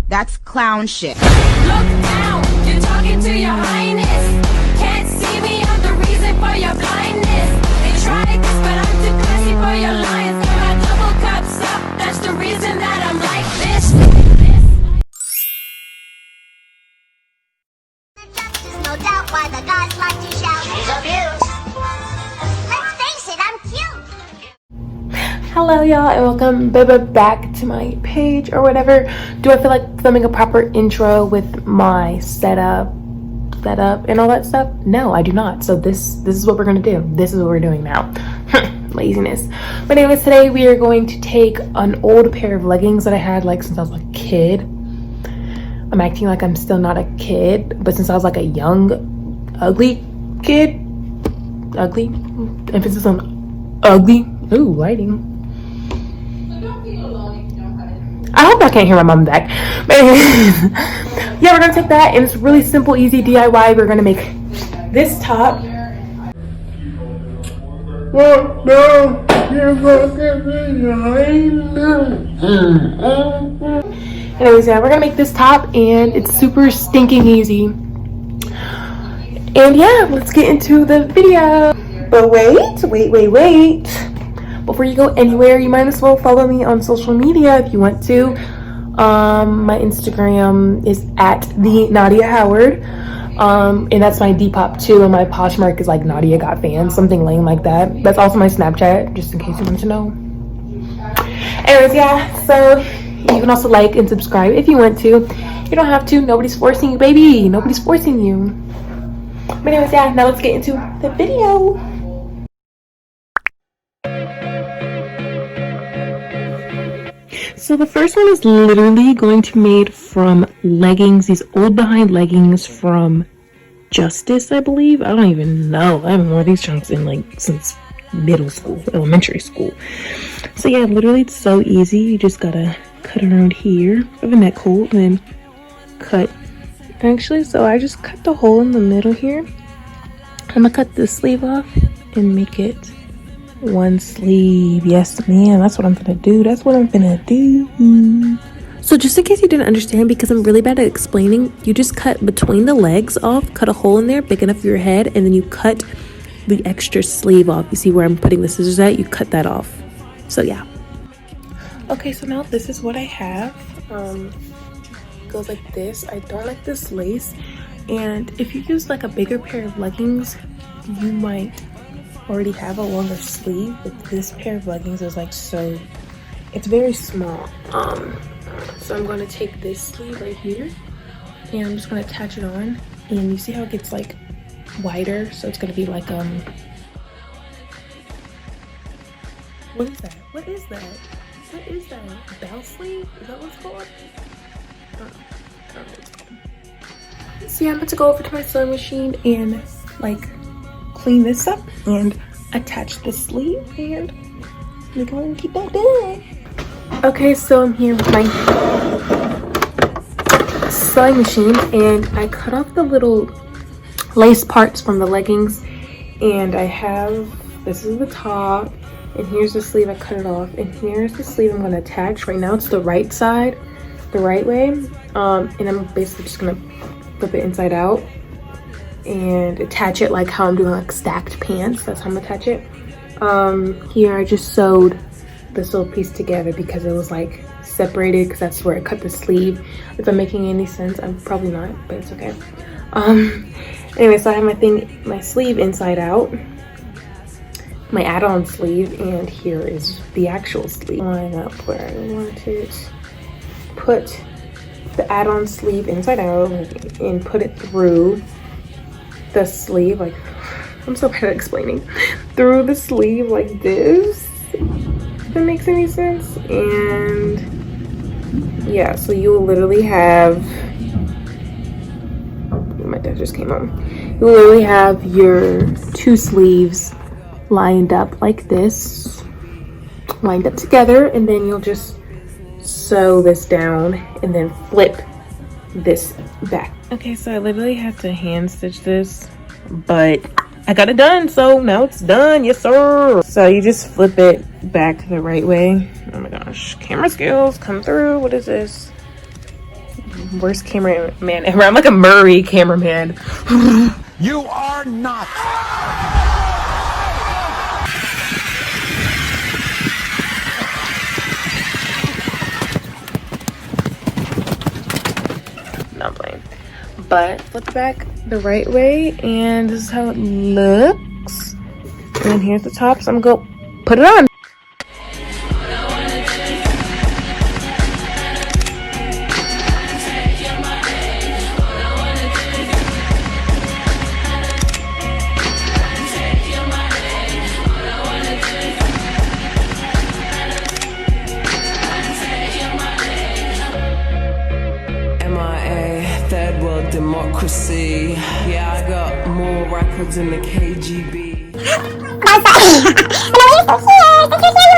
That's clown shit. Look out, you're talking to your highness. Can't see me, I'm the reason for your blindness. They tried this, but I'm too classy for your lines. Got my double cups up, that's the reason that I'm like this. There's no doubt why the guys like to shout. She's abused. Let's face it, I'm cute. Hello y'all, and welcome bbBack to my page or whatever. Do I feel like filming a proper intro with my setup and all that stuff? No, I do not. So this is what we're gonna do. This is what we're doing now. Laziness. But anyways, today we are going to take an old pair of leggings that I had like since I was a kid. I'm acting like I'm still not a kid, but since I was like a young ugly kid, ugly, emphasis on ugly. Ooh, lighting. I hope I can't hear my mom back. But yeah, we're gonna take that, and it's really simple, easy DIY. We're gonna make this top. Anyways, yeah, we're gonna make this top, and it's super stinking easy. And yeah, let's get into the video. But wait. Before you go anywhere, you might as well follow me on social media if you want to. My Instagram is at the Nadia Howard, and that's my Depop too, and my Poshmark is like Nadia Got Fans, something lame like that. That's also my Snapchat, just in case you want to know. Anyways, yeah, so you can also like and subscribe if you want to. You don't have to. Nobody's forcing you, baby. Nobody's forcing you. But anyways, yeah, now let's get into the video. So the first one is literally going to be made from leggings, these old behind leggings from Justice, I believe. I don't even know. I haven't worn these trunks in like since middle school, elementary school. So yeah, literally it's so easy. You just gotta cut around here for the neck hole and then cut. Actually, so I just cut the hole in the middle here. I'm gonna cut this sleeve off and make it one sleeve. Yes ma'am, that's what I'm gonna do. So just in case you didn't understand, because I'm really bad at explaining, you just cut between the legs off, cut a hole in there big enough for your head, and then you cut the extra sleeve off. You see where I'm putting the scissors at? You cut that off. So yeah. Okay, so now this is what I have. It goes like this. I don't like this lace, and if you use like a bigger pair of leggings, you might already have a longer sleeve, but this pair of leggings is like so, it's very small. So I'm going to take this sleeve right here, and I'm just going to attach it on, and you see how it gets like wider, so it's going to be like what is that? Bell sleeve? Is that what it's called? I don't know what it's called. So yeah, I'm about to go over to my sewing machine and like clean this up and attach the sleeve, and we're going to keep that done. Okay, so I'm here with my sewing machine, and I cut off the little lace parts from the leggings, and I have, this is the top, and here's the sleeve. I cut it off, and here's the sleeve I'm going to attach. Right now it's the right side, the right way, and I'm basically just going to flip it inside out and attach it like how I'm doing like stacked pants. That's how I'm gonna attach it. Here I just sewed this little piece together because it was like separated, because that's where I cut the sleeve. If I'm making any sense, I'm probably not, but it's okay. Anyway, so I have my sleeve inside out, my add-on sleeve, and here is the actual sleeve. Line up where I want it. Put the add-on sleeve inside out and put it through the sleeve, like, I'm so bad at explaining, through the sleeve like this, if that makes any sense. And yeah, so you will literally have, my dad just came home, you will literally have your two sleeves lined up like this, lined up together, and then you'll just sew this down and then flip this back. Okay, so I literally had to hand stitch this, but I got it done, so now it's done. Yes sir. So you just flip it back the right way. Oh my gosh, camera skills come through. What is this? Worst cameraman ever. I'm like a Murray cameraman. You are not. Not playing. But flip it back the right way, and this is how it looks. And here's the top, so I'm gonna go put it on. Third world democracy. Yeah, I got more records than the KGB.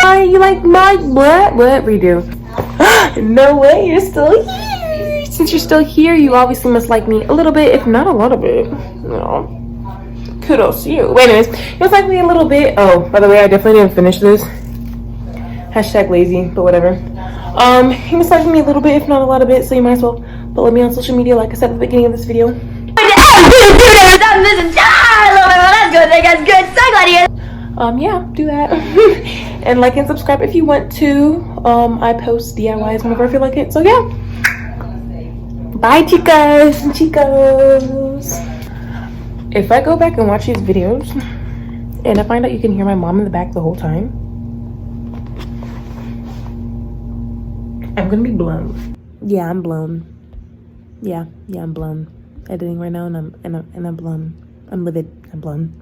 Hi, you like my what? Redo. No way, you're still here. Since you're still here, you obviously must like me a little bit, if not a lot of it. No. Kudos to you. Wait, anyways, you must like me a little bit. Oh, by the way, I definitely didn't finish this. Hashtag lazy, but whatever. You must like me a little bit, if not a lot of it, so you might as well follow me on social media, like I said at the beginning of this video. Yeah, do that. And like and subscribe if you want to. I post DIYs whenever I feel like it, so yeah. Bye, chicas and chicos. If I go back and watch these videos and I find out you can hear my mom in the back the whole time, I'm gonna be blown. Yeah, I'm blown. Yeah, I'm blown. Editing right now, and I'm blown. I'm livid. I'm blown.